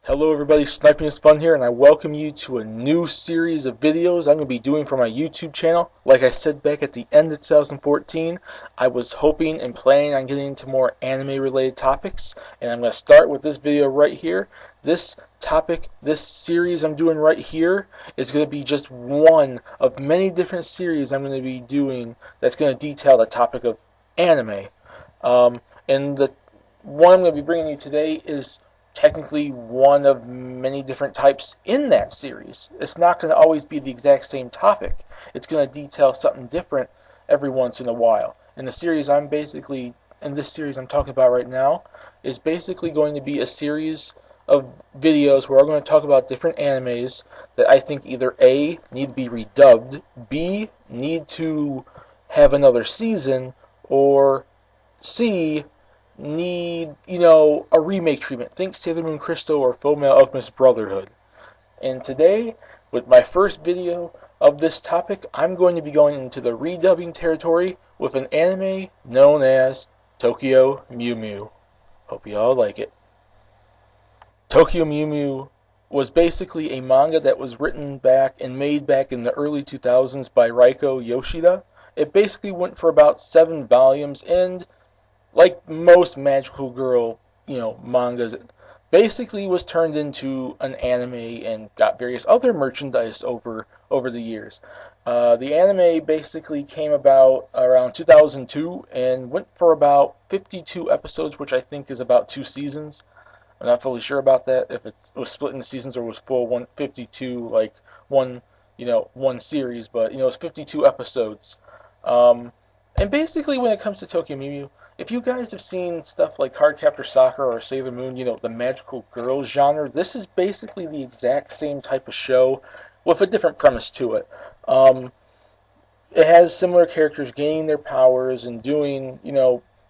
Hello everybody, Sniping is Fun here, and I welcome you to a new series of videos I'm going to be doing for my YouTube channel. Like I said back at the end of 2014, I was hoping and planning on getting into more anime-related topics, and I'm going to start with this video right here. This series I'm doing right here is going to be just one of many different series I'm going to be doing that's going to detail the topic of anime. And the one I'm going to be bringing you today is technically one of many different types in that series. It's not going to always be the exact same topic. It's going to detail something different every once in a while. And this series I'm talking about right now is basically going to be a series of videos where I'm going to talk about different animes that I think either A, need to be redubbed, B, need to have another season, or C, need, a remake treatment. Think Sailor Moon Crystal or Fullmetal Alchemist Brotherhood. And today, with my first video of this topic, I'm going to be going into the redubbing territory with an anime known as Tokyo Mew Mew. Hope you all like it. Tokyo Mew Mew was basically a manga that was written back and made back in the early 2000s by Reiko Yoshida. It basically went for about 7 volumes, and like most magical girl, mangas, basically was turned into an anime and got various other merchandise over the years. The anime basically came about around 2002 and went for about 52 episodes, which I think is about 2 seasons. I'm not fully sure about that, if it was split into seasons or was full 152, like one series, but it was 52 episodes. And basically, when it comes to Tokyo Mew Mew, if you guys have seen stuff like Cardcaptor Sakura or Sailor Moon, the magical girls genre, this is basically the exact same type of show with a different premise to it. It has similar characters gaining their powers and doing,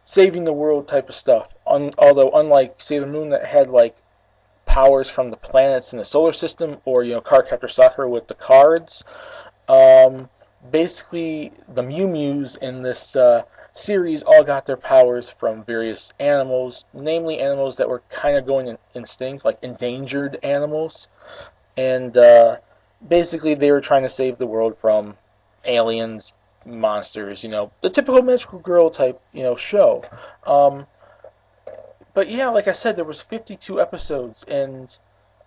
saving the world type of stuff. Although, unlike Sailor Moon that had, powers from the planets in the solar system, or, Cardcaptor Sakura with the cards, basically, the Mew Mews in this series all got their powers from various animals, namely animals that were kind of going extinct, like endangered animals. And basically, they were trying to save the world from aliens, monsters, the typical magical girl type, show. But yeah, like I said, there was 52 episodes in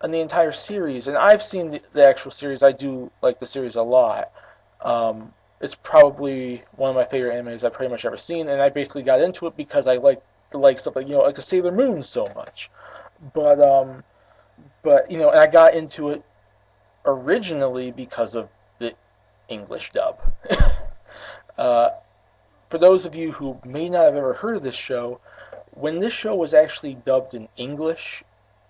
the entire series, and I've seen the actual series. I do like the series a lot. It's probably one of my favorite animes I've pretty much ever seen, and I basically got into it because I like stuff like like a Sailor Moon so much. But and I got into it originally because of the English dub. For those of you who may not have ever heard of this show, when this show was actually dubbed in English,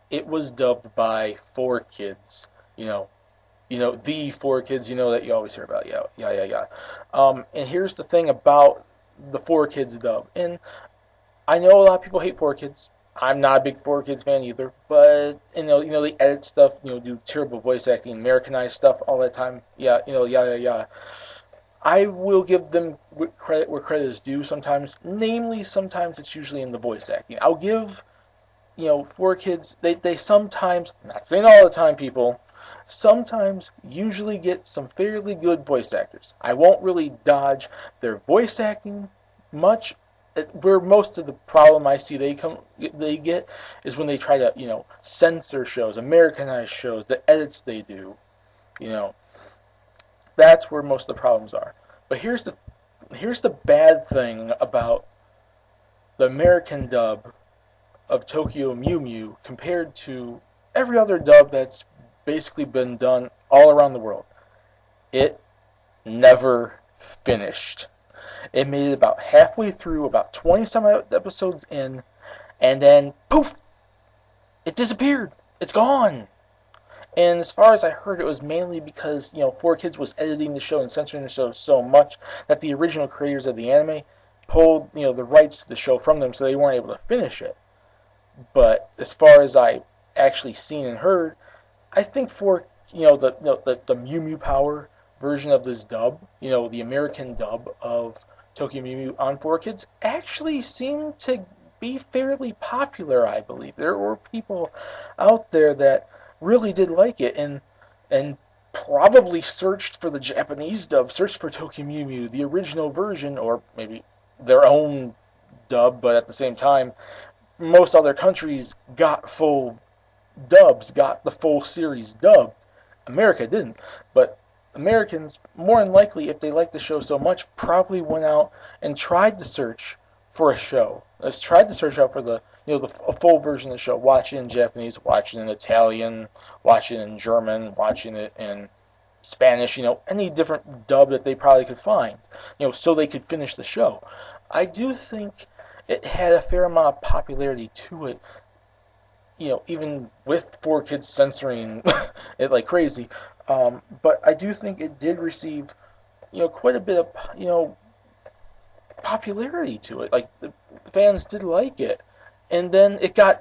it was dubbed by 4Kids. The 4Kids, that you always hear about. Yeah. And here's the thing about the 4Kids dub. And I know a lot of people hate 4Kids. I'm not a big 4Kids fan either. But, they edit stuff, do terrible voice acting, Americanized stuff all that time. Yeah. I will give them credit where credit is due sometimes. Namely, sometimes it's usually in the voice acting. I'll give, 4Kids, they sometimes, I'm not saying all the time, people, sometimes usually get some fairly good voice actors. I won't really dodge their voice acting much. Where most of the problem I see they get is when they try to, censor shows, Americanize shows, the edits they do. That's where most of the problems are. But here's the bad thing about the American dub of Tokyo Mew Mew compared to every other dub that's basically been done all around the world. It never finished. It made it about halfway through, about 20-some episodes in, and then poof! It disappeared. It's gone. And as far as I heard, it was mainly because 4Kids was editing the show and censoring the show so much that the original creators of the anime pulled the rights to the show from them, so they weren't able to finish it. But as far as I actually seen and heard, I think the Mew Mew Power version of this dub, the American dub of Tokyo Mew Mew on 4Kids, actually seemed to be fairly popular, I believe. There were people out there that really did like it and probably searched for the Japanese dub, searched for Tokyo Mew Mew, the original version, or maybe their own dub, but at the same time, most other countries got full dubs, got the full series dubbed. America didn't, but Americans, more than likely, if they liked the show so much, probably went out and tried to search for a show. Tried to search out for a full version of the show, watch it in Japanese, watch it in Italian, watch it in German, watching it in Spanish, any different dub that they probably could find, so they could finish the show. I do think it had a fair amount of popularity to it, even with 4Kids censoring it like crazy. But I do think it did receive, quite a bit of, popularity to it. Like, the fans did like it. And then it the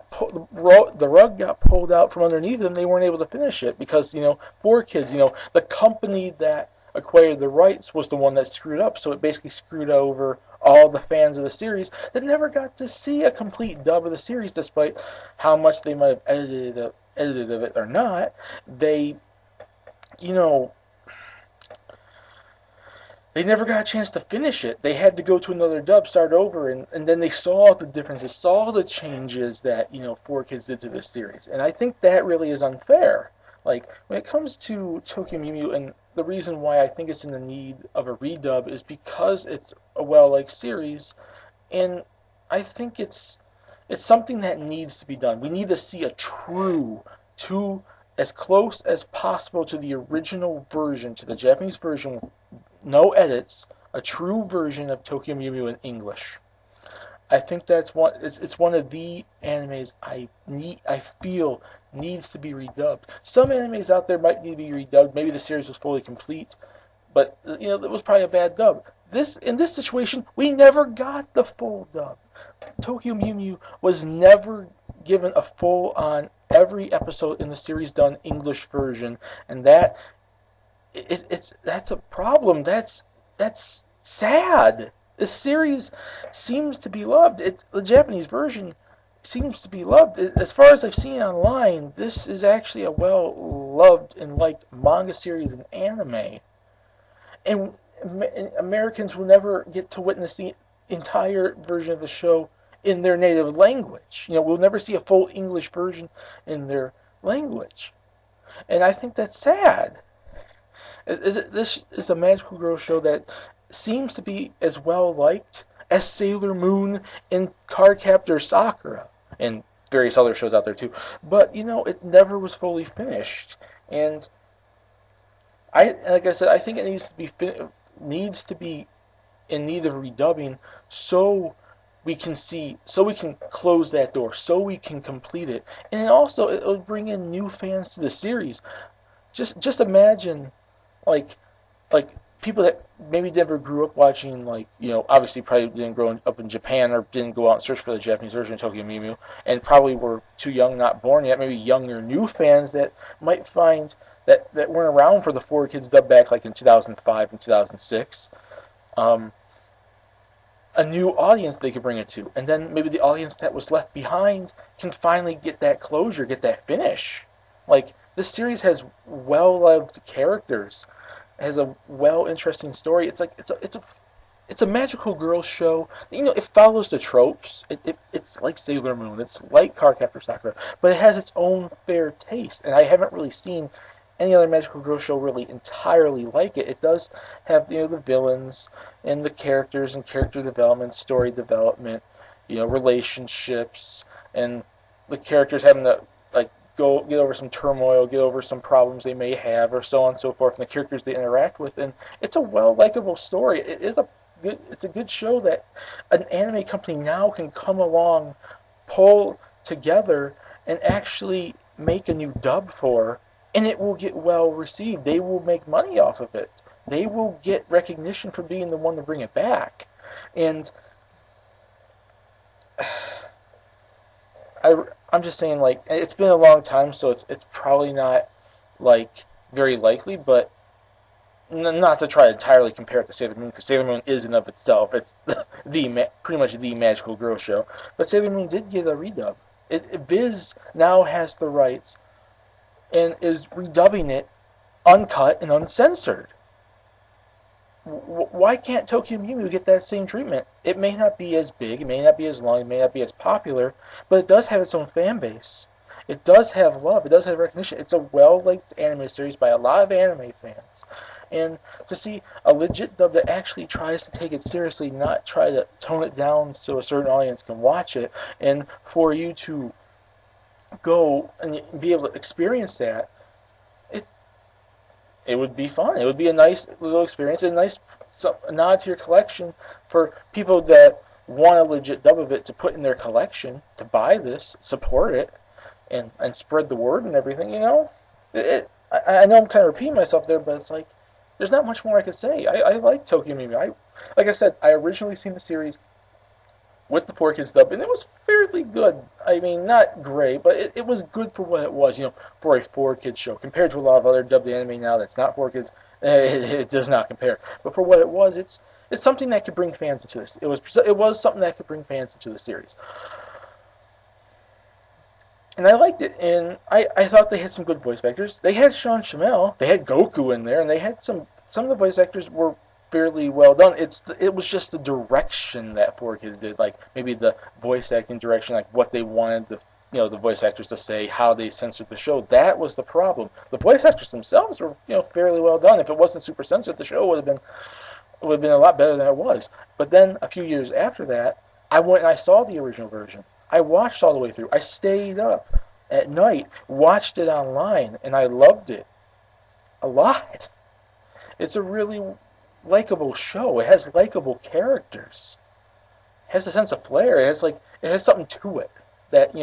rug got pulled out from underneath them. They weren't able to finish it because, 4Kids, the company that acquired the rights was the one that screwed up. So it basically screwed over all the fans of the series that never got to see a complete dub of the series, despite how much they might have edited of it or not. They they never got a chance to finish it. They had to go to another dub, start over, and then they saw the differences, saw the changes that, 4Kids did to this series. And I think that really is unfair. Like, when it comes to Tokyo Mew Mew, and the reason why I think it's in the need of a redub is because it's a well-liked series, and I think it's something that needs to be done. We need to see a true, as close as possible to the original version, to the Japanese version, with no edits, a true version of Tokyo Mew Mew in English. I think that's it's one of the animes I feel needs to be redubbed. Some animes out there might need to be redubbed. Maybe the series was fully complete, but it was probably a bad dub. In this situation, we never got the full dub. Tokyo Mew Mew was never given a full on every episode in the series done English version, and that's a problem. That's sad. This series seems to be loved. The Japanese version seems to be loved. As far as I've seen online, this is actually a well-loved and liked manga series and anime. And Americans will never get to witness the entire version of the show in their native language. We'll never see a full English version in their language. And I think that's sad. This is a magical girl show that seems to be as well liked as Sailor Moon and Cardcaptor Sakura and various other shows out there too. But it never was fully finished, and like I said, I think it needs to be in need of redubbing so we can close that door, so we can complete it, and also it'll bring in new fans to the series. Just imagine, like people that maybe never grew up watching, obviously probably didn't grow up in Japan or didn't go out and search for the Japanese version of Tokyo Mew Mew, and probably were too young, not born yet, maybe younger new fans that might find that weren't around for the 4Kids dub back like in 2005 and 2006, a new audience they could bring it to, and then maybe the audience that was left behind can finally get that closure, get that finish. Like, this series has well-loved characters, has a interesting story. It's a magical girl show. It follows the tropes. It's like Sailor Moon. It's like Cardcaptor Sakura, but it has its own fair taste. And I haven't really seen any other magical girl show really entirely like it. It does have the villains and the characters and character development, story development, relationships, and the characters having to go get over some turmoil, get over some problems they may have, or so on and so forth, and the characters they interact with. And it's a likable story. It's a good show that an anime company now can come along, pull together, and actually make a new dub for, and it will get well received. They will make money off of it. They will get recognition for being the one to bring it back. And I'm just saying, it's been a long time, so it's probably not very likely, but not to try to entirely compare it to Sailor Moon, because Sailor Moon is in of itself, it's pretty much the magical girl show. But Sailor Moon did get a redub. Viz now has the rights and is redubbing it uncut and uncensored. Why can't Tokyo Mew Mew get that same treatment? It may not be as big, it may not be as long, it may not be as popular, but it does have its own fan base. It does have love, it does have recognition. It's a well-liked anime series by a lot of anime fans. And to see a legit dub that actually tries to take it seriously, not try to tone it down so a certain audience can watch it, and for you to go and be able to experience that, it would be fun. It would be a nice little experience, a nice nod to your collection for people that want a legit dub of it to put in their collection, to buy this, support it, and spread the word and everything, you know? I know I'm kind of repeating myself there, but it's like, there's not much more I could say. I like Tokyo Mew Mew. Like I said, I originally seen the series with the 4Kids dub, and it was fairly good. I mean, not great, but it was good for what it was, you know, for a 4Kids show. Compared to a lot of other dubbed anime now that's not 4Kids, it does not compare. But for what it was, it's something that could bring fans into this. It was something that could bring fans into the series. And I liked it, and I thought they had some good voice actors. They had Sean Shamel, they had Goku in there, and they had some of the voice actors were fairly well done. It was just the direction that 4Kids did, like maybe the voice acting direction, like what they wanted the voice actors to say, how they censored the show. That was the problem. The voice actors themselves were fairly well done. If it wasn't super censored, the show would have been a lot better than it was. But then a few years after that, I went and I saw the original version. I watched all the way through. I stayed up at night, watched it online, and I loved it a lot. It's a really likable show. It has likable characters. It has a sense of flair. It has something to it that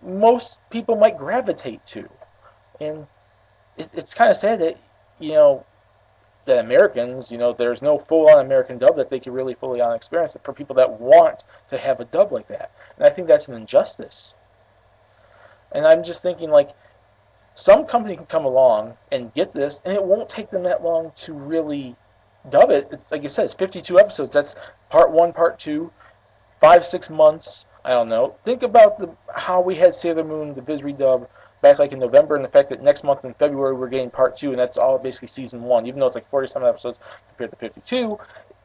most people might gravitate to. And it's kind of sad that that Americans, there's no full-on American dub that they can really fully on experience it for people that want to have a dub like that. And I think that's an injustice. And I'm just thinking, like, some company can come along and get this, and it won't take them that long to really dub it. It's like you said, it's 52 episodes. That's part 1, part 2, 5-6 months. I don't know. Think about how we had Sailor Moon, the Viz redub, back like in November, and the fact that next month in February we're getting part 2, and that's all basically season 1, even though it's like 40-some episodes compared to 52.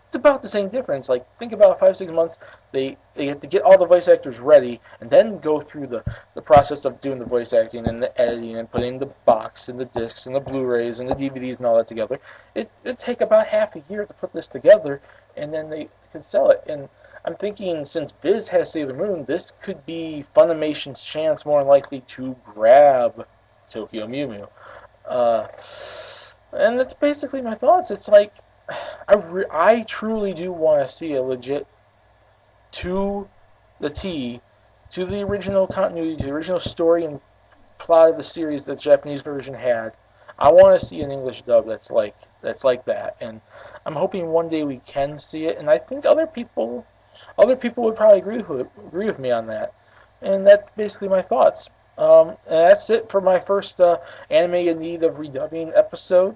It's about the same difference. Like, think about 5-6 months. They have to get all the voice actors ready, and then go through the process of doing the voice acting and the editing and putting the box and the discs and the Blu-rays and the DVDs and all that together. It'd take about half a year to put this together, and then they can sell it. And I'm thinking, since Viz has Sailor Moon, this could be Funimation's chance more likely to grab Tokyo Mew Mew. And that's basically my thoughts. It's like, I truly do want to see a legit, to the T, to the original continuity, to the original story and plot of the series that the Japanese version had. I want to see an English dub that's like that, and I'm hoping one day we can see it. And I think other people would probably agree with me on that. And that's basically my thoughts. And that's it for my first anime in need of redubbing episode.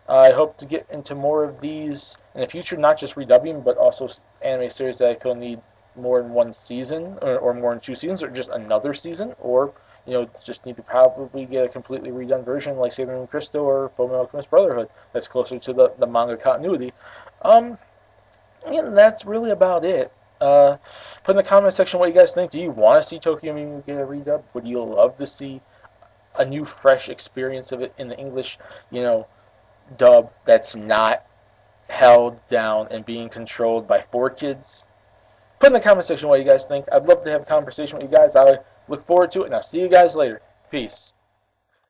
I hope to get into more of these in the future, not just redubbing, but also anime series that I feel need more than one season, or more than 2 seasons, or just another season, or just need to probably get a completely redone version like Sailor Moon Crystal or Fullmetal Alchemist Brotherhood that's closer to the manga continuity. And that's really about it. Put in the comment section what you guys think. Do you want to see Tokyo Mew Mew get a redub? Would you love to see a new, fresh experience of it in the English, dub that's not held down and being controlled by 4Kids? Put in the comment section what you guys think. I'd love to have a conversation with you guys. I look forward to it, and I'll see you guys later. Peace.